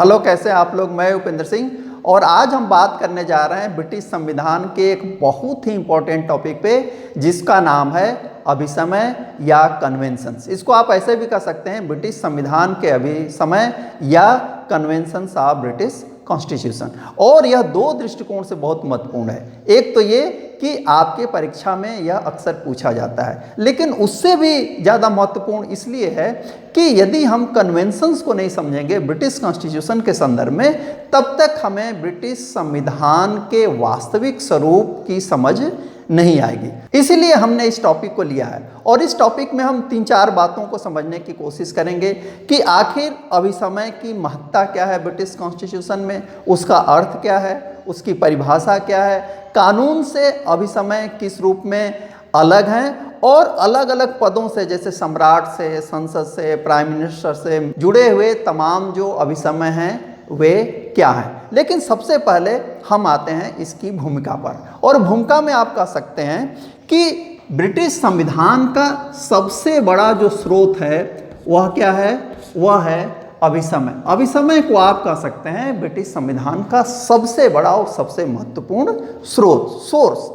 Hello, कैसे हैं आप लोग। मैं उपेंद्र सिंह और आज हम बात करने जा रहे हैं ब्रिटिश संविधान के एक बहुत ही इंपॉर्टेंट टॉपिक पे, जिसका नाम है अभिसमय या कन्वेंशंस। इसको आप ऐसे भी कह सकते हैं ब्रिटिश संविधान के अभिसमय या कन्वेंशंस ऑफ ब्रिटिश कॉन्स्टिट्यूशन। और यह दो दृष्टिकोण से बहुत महत्वपूर्ण है। एक तो ये कि आपके परीक्षा में यह अक्सर पूछा जाता है, लेकिन उससे भी ज़्यादा महत्वपूर्ण इसलिए है कि यदि हम कन्वेंशंस को नहीं समझेंगे ब्रिटिश कॉन्स्टिट्यूशन के संदर्भ में, तब तक हमें ब्रिटिश संविधान के वास्तविक स्वरूप की समझ नहीं आएगी। इसीलिए हमने इस टॉपिक को लिया है और इस टॉपिक में हम 3-4 बातों को समझने की कोशिश करेंगे कि आखिर अभिसमय की महत्ता क्या है ब्रिटिश कॉन्स्टिट्यूशन में, उसका अर्थ क्या है, उसकी परिभाषा क्या है, कानून से अभिसमय किस रूप में अलग हैं और अलग अलग पदों से जैसे सम्राट से, संसद से, प्राइम मिनिस्टर से जुड़े हुए तमाम जो अभिसमय हैं वे क्या हैं। लेकिन सबसे पहले हम आते हैं इसकी भूमिका पर, और भूमिका में आप कह सकते हैं कि ब्रिटिश संविधान का सबसे बड़ा जो स्रोत है वह क्या है, वह है अभिसमय। अभिसमय को आप कह सकते हैं ब्रिटिश संविधान का सबसे बड़ा और सबसे महत्वपूर्ण स्रोत, सोर्स।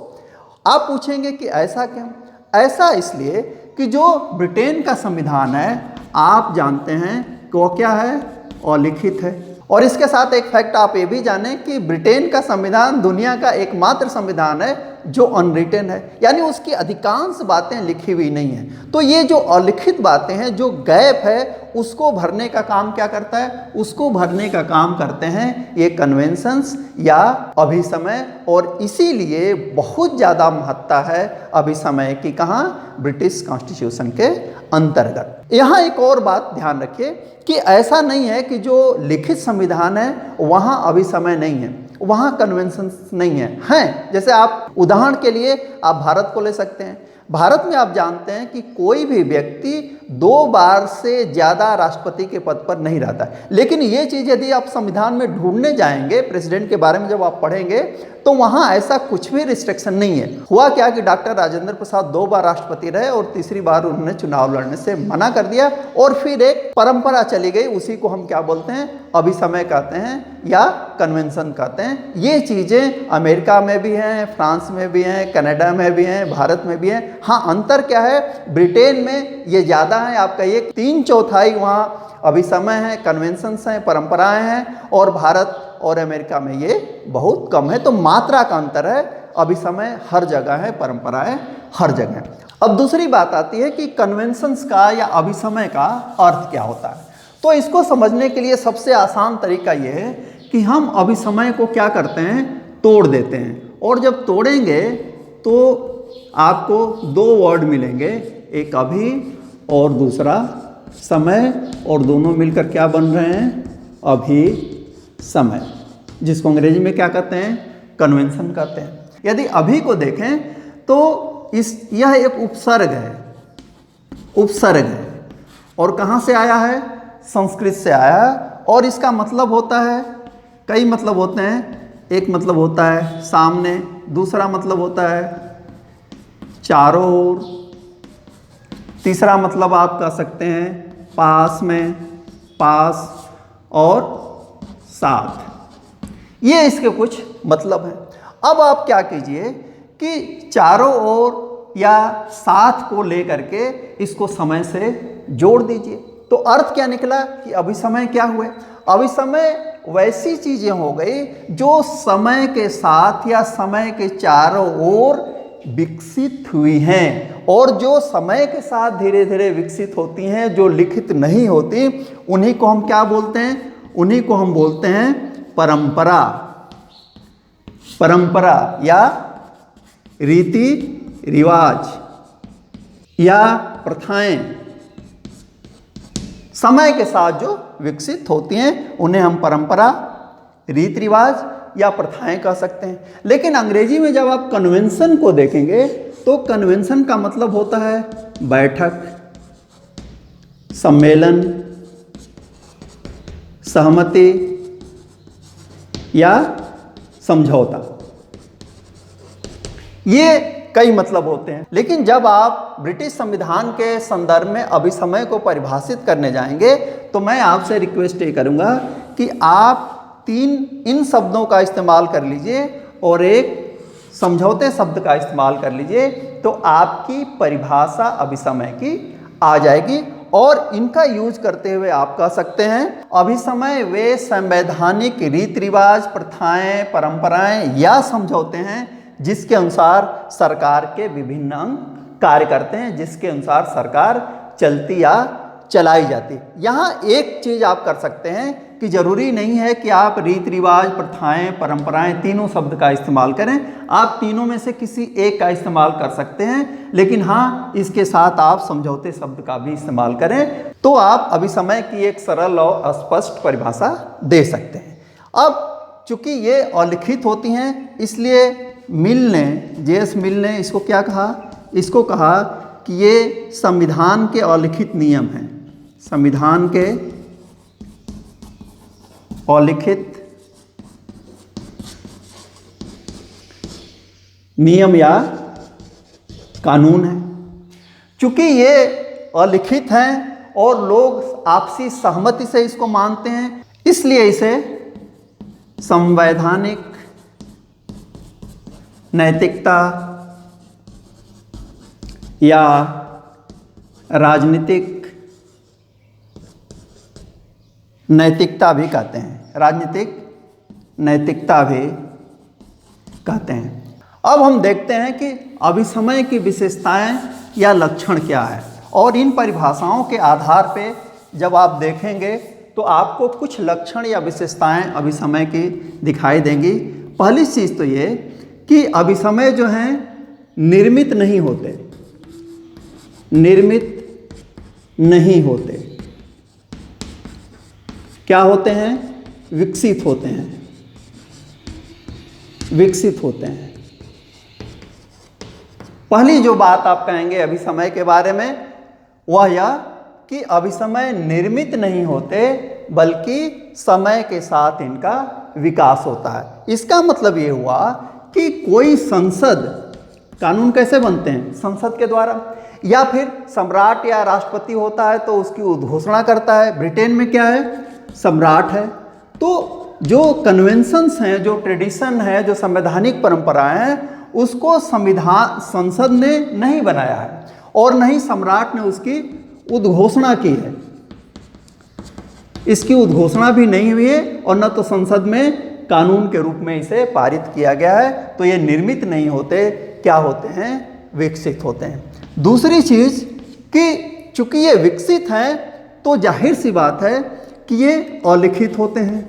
आप पूछेंगे कि ऐसा क्यों? ऐसा इसलिए कि जो ब्रिटेन का संविधान है, आप जानते हैं कि वो क्या है, अलिखित है। और इसके साथ एक फैक्ट आप ये भी जानें कि ब्रिटेन का संविधान दुनिया का एकमात्र संविधान है जो अनरिटन है, यानी उसकी अधिकांश बातें लिखी हुई नहीं हैं। तो ये जो अलिखित बातें हैं, जो गैप है, उसको भरने का काम क्या करता है? उसको भरने का काम करते हैं ये कन्वेंशंस या अभिसमय। और इसीलिए बहुत ज़्यादा महत्ता है अभिसमय की, कहाँ? ब्रिटिश कॉन्स्टिट्यूशन के अंतर्गत। यहाँ एक और बात ध्यान रखिए कि ऐसा नहीं है कि जो लिखित संविधान है वहाँ अभिसमय नहीं है, वहाँ कन्वेंशंस नहीं है। हैं, जैसे आप उदाहरण के लिए आप भारत को ले सकते हैं। भारत में आप जानते हैं कि कोई भी व्यक्ति 2 बार से ज़्यादा राष्ट्रपति के पद पर नहीं रहता है। लेकिन ये चीज़ यदि आप संविधान में ढूंढने जाएंगे, प्रेसिडेंट के बारे में जब आप पढ़ेंगे, तो वहाँ ऐसा कुछ भी रिस्ट्रिक्शन नहीं है। हुआ क्या कि डॉक्टर राजेंद्र प्रसाद 2 बार राष्ट्रपति रहे और तीसरी बार उन्होंने चुनाव लड़ने से मना कर दिया और फिर एक परंपरा चली गई। उसी को हम क्या बोलते हैं? अभिसमय कहते हैं या कन्वेंशन कहते हैं। ये चीज़ें अमेरिका में भी हैं, फ्रांस में भी हैं, कनाडा में भी हैं, भारत में भी हैं। हाँ, अंतर क्या है? ब्रिटेन में ये ज़्यादा है, आप कहिए 3/4 वहाँ अभिसमय है, कन्वेंशंस हैं, परंपराएं हैं, और भारत और अमेरिका में ये बहुत कम है। तो मात्रा का अंतर है, अभिसमय हर जगह है, परंपराएं हर जगह। अब दूसरी बात आती है कि कन्वेंशंस का या अभिसमय का अर्थ क्या होता है। तो इसको समझने के लिए सबसे आसान तरीका ये है कि हम अभिसमय को क्या करते हैं? तोड़ देते हैं। और जब तोड़ेंगे तो आपको 2 वर्ड मिलेंगे, एक अभी और दूसरा समय, और दोनों मिलकर क्या बन रहे हैं? अभिसमय, जिसको अंग्रेजी में क्या कहते हैं? कन्वेंशन कहते हैं। यदि अभी को देखें तो यह एक उपसर्ग है, उपसर्ग है, और कहाँ से आया है? संस्कृत से आया है। और इसका मतलब होता है, कई मतलब होते हैं। एक मतलब होता है सामने, दूसरा मतलब होता है चारों ओर, तीसरा मतलब आप कह सकते हैं पास में, पास और साथ। ये इसके कुछ मतलब हैं। अब आप क्या कीजिए कि चारों ओर या साथ को लेकर के इसको समय से जोड़ दीजिए। तो अर्थ क्या निकला कि अभिसमय क्या हुए? अभिसमय वैसी चीजें हो गई जो समय के साथ या समय के चारों ओर विकसित हुई हैं, और जो समय के साथ धीरे धीरे विकसित होती हैं, जो लिखित नहीं होती, उन्हीं को हम क्या बोलते हैं? उन्हीं को हम बोलते हैं परंपरा। परंपरा या रीति रिवाज या प्रथाएं समय के साथ जो विकसित होती हैं, उन्हें हम परंपरा, रीति रिवाज या प्रथाएं कह सकते हैं। लेकिन अंग्रेजी में जब आप कन्वेंशन को देखेंगे तो कन्वेंशन का मतलब होता है बैठक, सम्मेलन, सहमति या समझौता। ये कई मतलब होते हैं। लेकिन जब आप ब्रिटिश संविधान के संदर्भ में अभिसमय को परिभाषित करने जाएंगे तो मैं आपसे रिक्वेस्ट ये करूंगा कि आप इन शब्दों का इस्तेमाल कर लीजिए और एक समझौते शब्द का इस्तेमाल कर लीजिए, तो आपकी परिभाषा अभिसमय की आ जाएगी। और इनका यूज करते हुए आप कह सकते हैं अभिसमय वे संवैधानिक रीति रिवाज, प्रथाएं, परंपराएं या समझौते हैं जिसके अनुसार सरकार के विभिन्न अंग कार्य करते हैं, जिसके अनुसार सरकार चलती या चलाई जाती। यहाँ एक चीज आप कर सकते हैं कि जरूरी नहीं है कि आप रीति रिवाज, प्रथाएं, परंपराएं तीनों शब्द का इस्तेमाल करें, आप तीनों में से किसी एक का इस्तेमाल कर सकते हैं, लेकिन हाँ इसके साथ आप समझौते शब्द का भी इस्तेमाल करें, तो आप अभिसमय की एक सरल और स्पष्ट परिभाषा दे सकते हैं। अब चूंकि ये अलिखित होती हैं, इसलिए जेएस मिल ने इसको क्या कहा, इसको कहा कि ये संविधान के अलिखित नियम हैं, संविधान के अलिखित नियम या कानून है। चूंकि ये अलिखित हैं और लोग आपसी सहमति से इसको मानते हैं, इसलिए इसे संवैधानिक नैतिकता या राजनीतिक नैतिकता भी कहते हैं, राजनीतिक नैतिकता भी कहते हैं। अब हम देखते हैं कि अभिसमय की विशेषताएं या लक्षण क्या है, और इन परिभाषाओं के आधार पे जब आप देखेंगे तो आपको कुछ लक्षण या विशेषताएं अभिसमय की दिखाई देंगी। पहली चीज़ तो ये कि अभिसमय जो हैं निर्मित नहीं होते, निर्मित नहीं होते, क्या होते हैं, विकसित होते हैं, विकसित होते हैं। पहली जो बात आप कहेंगे अभिसमय के बारे में वह यह कि अभिसमय निर्मित नहीं होते बल्कि समय के साथ इनका विकास होता है। इसका मतलब ये हुआ कि कोई संसद, कानून कैसे बनते हैं, संसद के द्वारा, या फिर सम्राट या राष्ट्रपति होता है तो उसकी उद्घोषणा करता है। ब्रिटेन में क्या है, सम्राट है। तो जो कन्वेंशंस हैं, जो ट्रेडिशन है, जो संवैधानिक परंपराएं हैं, उसको संसद ने नहीं बनाया है और न ही सम्राट ने उसकी उद्घोषणा की है। इसकी उद्घोषणा भी नहीं हुई है और न तो संसद में कानून के रूप में इसे पारित किया गया है। तो ये निर्मित नहीं होते, क्या होते हैं, विकसित होते हैं। दूसरी चीज कि चूंकि ये विकसित हैं तो जाहिर सी बात है कि ये अलिखित होते हैं,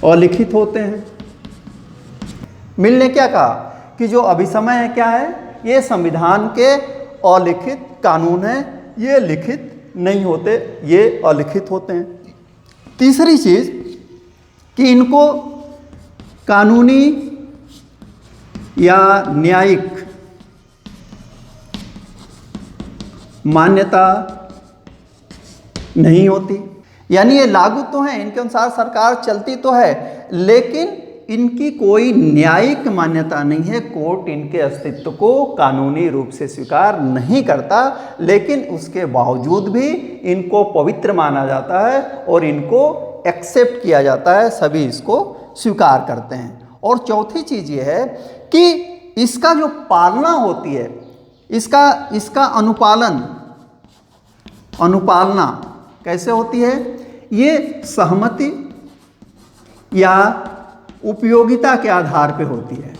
अलिखित होते हैं। मिल ने क्या कहा कि जो अभिसमय है क्या है, ये संविधान के अलिखित कानून है, ये लिखित नहीं होते, ये अलिखित होते हैं। तीसरी चीज कि इनको कानूनी या न्यायिक मान्यता नहीं होती, यानी ये लागू तो हैं, इनके अनुसार सरकार चलती तो है, लेकिन इनकी कोई न्यायिक मान्यता नहीं है। कोर्ट इनके अस्तित्व को कानूनी रूप से स्वीकार नहीं करता, लेकिन उसके बावजूद भी इनको पवित्र माना जाता है और इनको एक्सेप्ट किया जाता है, सभी इसको स्वीकार करते हैं। और चौथी चीज़ ये है कि इसका जो पालना होती है, इसका अनुपालना कैसे होती है, ये सहमति या उपयोगिता के आधार पे होती है।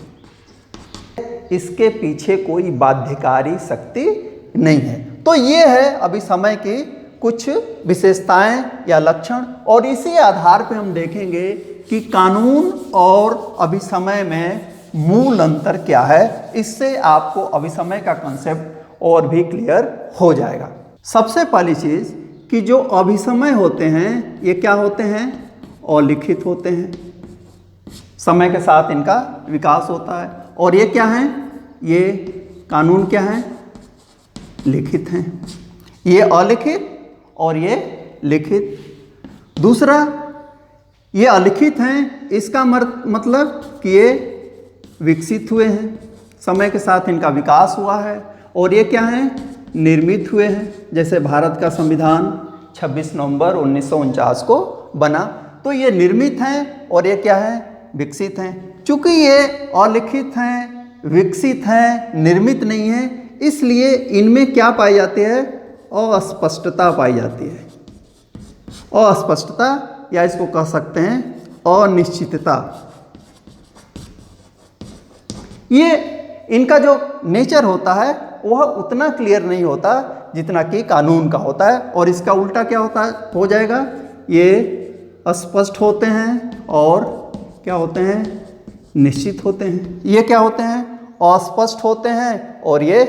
इसके पीछे कोई बाध्यकारी शक्ति नहीं है। तो ये है अभिसमय की कुछ विशेषताएं या लक्षण, और इसी आधार पे हम देखेंगे कि कानून और अभिसमय में मूल अंतर क्या है। इससे आपको अभिसमय का कंसेप्ट और भी क्लियर हो जाएगा। सबसे पहली चीज कि जो अभिसमय होते हैं ये क्या होते हैं, अलिखित होते हैं, समय के साथ इनका विकास होता है। और ये क्या हैं, ये कानून क्या हैं, लिखित हैं। ये अलिखित और ये लिखित। दूसरा, ये अलिखित हैं, इसका मतलब कि ये विकसित हुए हैं, समय के साथ इनका विकास हुआ है। और ये क्या हैं, निर्मित हुए हैं, जैसे भारत का संविधान 26 नवंबर 1949 को बना। तो ये निर्मित हैं और ये क्या है, विकसित हैं। चूंकि ये अलिखित हैं, विकसित हैं, निर्मित नहीं है, इसलिए इनमें क्या पाई जाती है, अस्पष्टता पाई जाती है। अस्पष्टता या इसको कह सकते हैं अनिश्चितता। ये इनका जो नेचर होता है वह उतना क्लियर नहीं होता जितना कि कानून का होता है, और इसका उल्टा क्या होता है, हो जाएगा, ये अस्पष्ट होते हैं और क्या होते हैं, निश्चित होते हैं। ये क्या होते हैं, अस्पष्ट होते हैं और ये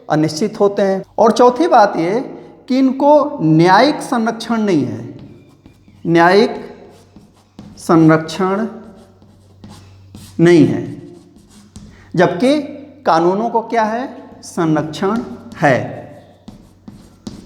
अनिश्चित होते हैं। और चौथी बात ये कि इनको न्यायिक संरक्षण नहीं है, न्यायिक संरक्षण नहीं है, जबकि कानूनों को क्या है, संरक्षण है,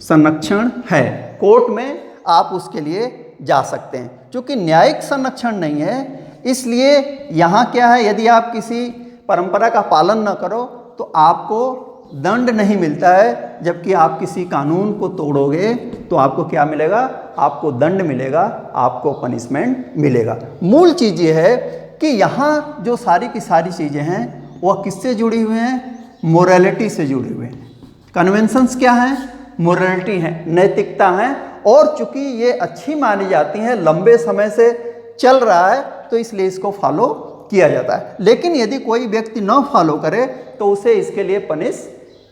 संरक्षण है। कोर्ट में आप उसके लिए जा सकते हैं। क्योंकि न्यायिक संरक्षण नहीं है, इसलिए यहाँ क्या है, यदि आप किसी परंपरा का पालन न करो तो आपको दंड नहीं मिलता है, जबकि आप किसी कानून को तोड़ोगे तो आपको क्या मिलेगा, आपको दंड मिलेगा, आपको पनिशमेंट मिलेगा। मूल चीज़ ये है कि यहाँ जो सारी की सारी चीज़ें हैं वह किससे जुड़ी हुई हैं, मोरालिटी से जुड़े हुए हैं। कन्वेंशंस क्या हैं, मोरालिटी है, नैतिकता है, और चूंकि ये अच्छी मानी जाती हैं, लंबे समय से चल रहा है, तो इसलिए इसको फॉलो किया जाता है। लेकिन यदि कोई व्यक्ति न फॉलो करे तो उसे इसके लिए पनिश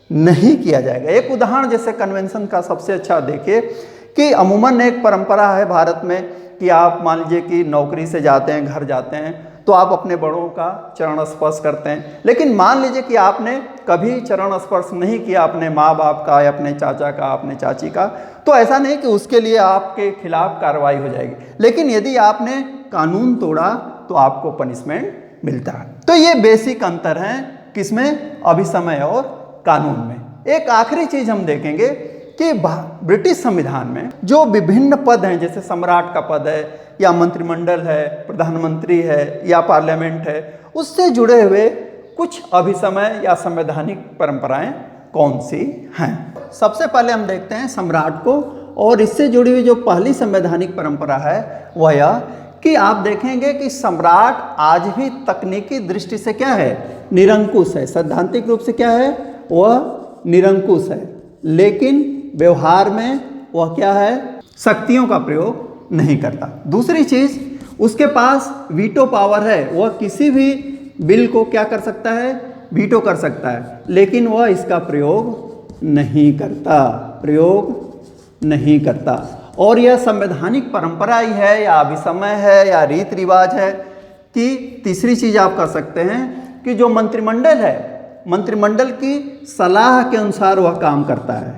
नहीं किया जाएगा। एक उदाहरण जैसे कन्वेंशन का सबसे अच्छा देखिए कि अमूमन एक परंपरा है भारत में कि आप मान लीजिए कि नौकरी से जाते हैं, घर जाते हैं, तो आप अपने बड़ों का चरण स्पर्श करते हैं। लेकिन मान लीजिए कि आपने कभी चरण स्पर्श नहीं किया अपने माँ बाप का या अपने चाचा का, अपने चाची का, तो ऐसा नहीं कि उसके लिए आपके खिलाफ कार्रवाई हो जाएगी। लेकिन यदि आपने कानून तोड़ा तो आपको पनिशमेंट मिलता है। तो ये बेसिक अंतर है किसमें, अभिसमय और कानून में। एक आखिरी चीज हम देखेंगे कि ब्रिटिश संविधान में जो विभिन्न पद हैं, जैसे सम्राट का पद है या मंत्रिमंडल है, प्रधानमंत्री है या पार्लियामेंट है, उससे जुड़े हुए कुछ अभिसमय या संवैधानिक परंपराएं कौन सी हैं। सबसे पहले हम देखते हैं सम्राट को, और इससे जुड़ी हुई जो पहली संवैधानिक परंपरा है वह यह कि आप देखेंगे कि सम्राट आज भी तकनीकी दृष्टि से क्या है, निरंकुश है। सैद्धांतिक रूप से क्या है, वह निरंकुश है, लेकिन व्यवहार में वह क्या है, शक्तियों का प्रयोग नहीं करता। दूसरी चीज, उसके पास वीटो पावर है, वह किसी भी बिल को क्या कर सकता है, वीटो कर सकता है, लेकिन वह इसका प्रयोग नहीं करता, प्रयोग नहीं करता। और यह संवैधानिक परंपरा ही है या अभिसमय है या रीति रिवाज है कि तीसरी चीज आप कर सकते हैं कि जो मंत्रिमंडल है, मंत्रिमंडल की सलाह के अनुसार वह काम करता है।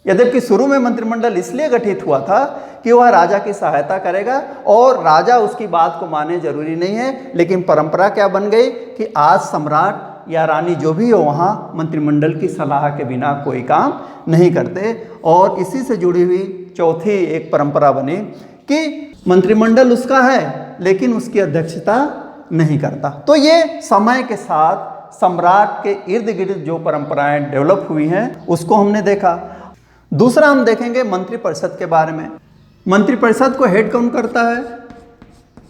यद्यपि शुरू में मंत्रिमंडल इसलिए गठित हुआ था कि वह राजा की सहायता करेगा और राजा उसकी बात को माने जरूरी नहीं है, लेकिन परंपरा क्या बन गई कि आज सम्राट या रानी जो भी हो वहाँ मंत्रिमंडल की सलाह के बिना कोई काम नहीं करते। और इसी से जुड़ी हुई चौथी एक परंपरा बनी कि मंत्रिमंडल उसका है लेकिन उसकी अध्यक्षता नहीं करता। तो ये समय के साथ सम्राट के इर्द गिर्द जो परंपराएं डेवलप हुई हैं उसको हमने देखा। दूसरा हम देखेंगे मंत्रिपरिषद के बारे में। मंत्रिपरिषद को हेड कौन करता है,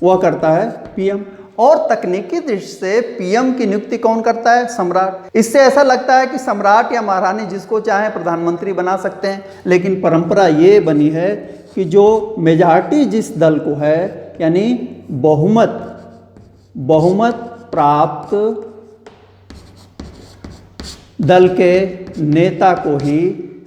वह करता है पीएम। और तकनीकी दृष्टि से पीएम की नियुक्ति कौन करता है, सम्राट। इससे ऐसा लगता है कि सम्राट या महारानी जिसको चाहे प्रधानमंत्री बना सकते हैं, लेकिन परंपरा ये बनी है कि जो मेजॉरिटी जिस दल को है, यानी बहुमत प्राप्त दल के नेता को ही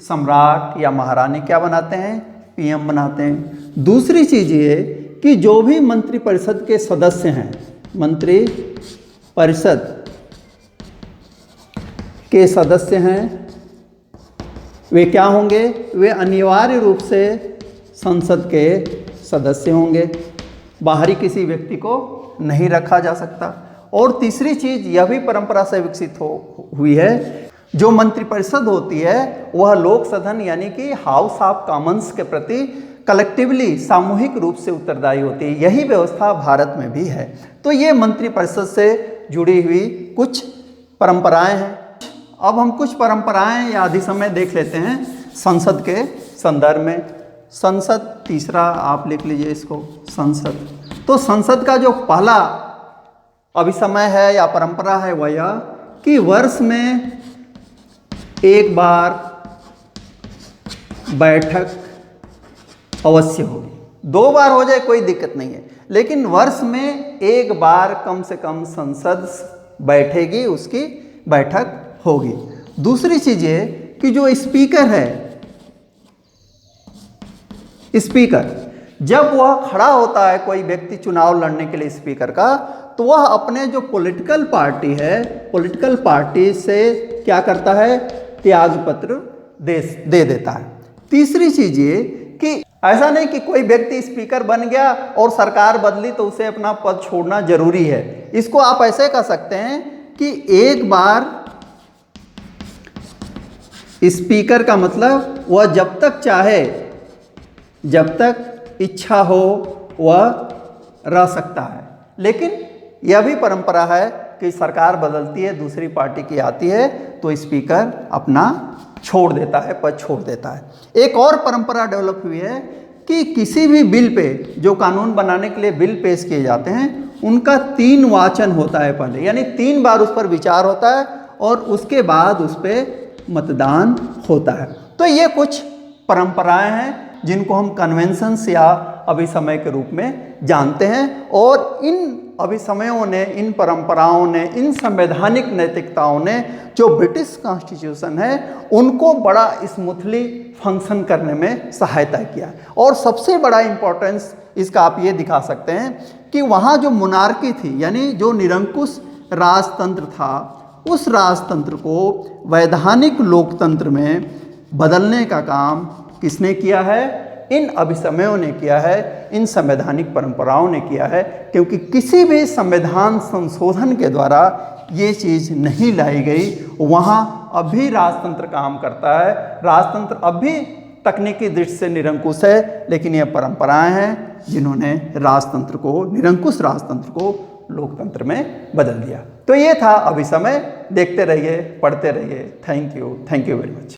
सम्राट या महारानी क्या बनाते हैं, पीएम बनाते हैं। दूसरी चीज ये कि जो भी मंत्रिपरिषद के सदस्य हैं, मंत्रिपरिषद के सदस्य हैं, वे क्या होंगे, वे अनिवार्य रूप से संसद के सदस्य होंगे। बाहरी किसी व्यक्ति को नहीं रखा जा सकता। और तीसरी चीज यह भी परंपरा से विकसित हुई है, जो मंत्रिपरिषद होती है वह लोक सदन यानी कि हाउस ऑफ कॉमन्स के प्रति कलेक्टिवली सामूहिक रूप से उत्तरदायी होती है। यही व्यवस्था भारत में भी है। तो ये मंत्रिपरिषद से जुड़ी हुई कुछ परंपराएं हैं। अब हम कुछ परंपराएं या अधिसमय देख लेते हैं संसद के संदर्भ में। संसद, तीसरा आप लिख लीजिए इसको संसद। तो संसद का जो पहला अभिसमय है या परंपरा है वह यह कि वर्ष में एक बार बैठक अवश्य होगी। 2 बार हो जाए कोई दिक्कत नहीं है, लेकिन वर्ष में एक बार कम से कम संसद बैठेगी, उसकी बैठक होगी। दूसरी चीज ये कि जो स्पीकर है, स्पीकर जब वह खड़ा होता है, कोई व्यक्ति चुनाव लड़ने के लिए स्पीकर का, तो वह अपने जो पॉलिटिकल पार्टी है, पॉलिटिकल पार्टी से क्या करता है, त्यागपत्र दे देता है। तीसरी चीज ये कि ऐसा नहीं कि कोई व्यक्ति स्पीकर बन गया और सरकार बदली तो उसे अपना पद छोड़ना जरूरी है। इसको आप ऐसे कह सकते हैं कि एक बार स्पीकर का मतलब वह जब तक चाहे, जब तक इच्छा हो वह रह सकता है। लेकिन यह भी परंपरा है कि सरकार बदलती है, दूसरी पार्टी की आती है, तो स्पीकर अपना छोड़ देता है, पद छोड़ देता है। एक और परंपरा डेवलप हुई है कि किसी भी बिल पे, जो कानून बनाने के लिए बिल पेश किए जाते हैं, उनका 3 वाचन होता है पहले, यानी 3 बार उस पर विचार होता है और उसके बाद उस पर मतदान होता है। तो ये कुछ परंपराएं हैं जिनको हम कन्वेंशंस या अभिसमय के रूप में जानते हैं। और इन अभिसमयों ने, इन परंपराओं ने, इन संवैधानिक नैतिकताओं ने जो ब्रिटिश कॉन्स्टिट्यूशन है उनको बड़ा स्मूथली फंक्शन करने में सहायता किया। और सबसे बड़ा इम्पोर्टेंस इसका आप ये दिखा सकते हैं कि वहाँ जो मोनार्की थी, यानी जो निरंकुश राजतंत्र था, उस राजतंत्र को वैधानिक लोकतंत्र में बदलने का काम किसने किया है? इन अभिसमयों ने किया है, इन संवैधानिक परंपराओं ने किया है। क्योंकि किसी भी संविधान संशोधन के द्वारा ये चीज़ नहीं लाई गई। वहाँ अभी राजतंत्र काम करता है, राजतंत्र अभी तकनीकी दृष्टि से निरंकुश है, लेकिन ये परंपराएं हैं जिन्होंने राजतंत्र को, निरंकुश राजतंत्र को लोकतंत्र में बदल दिया। तो ये था अभिसमय। देखते रहिए, पढ़ते रहिए। Thank you very much.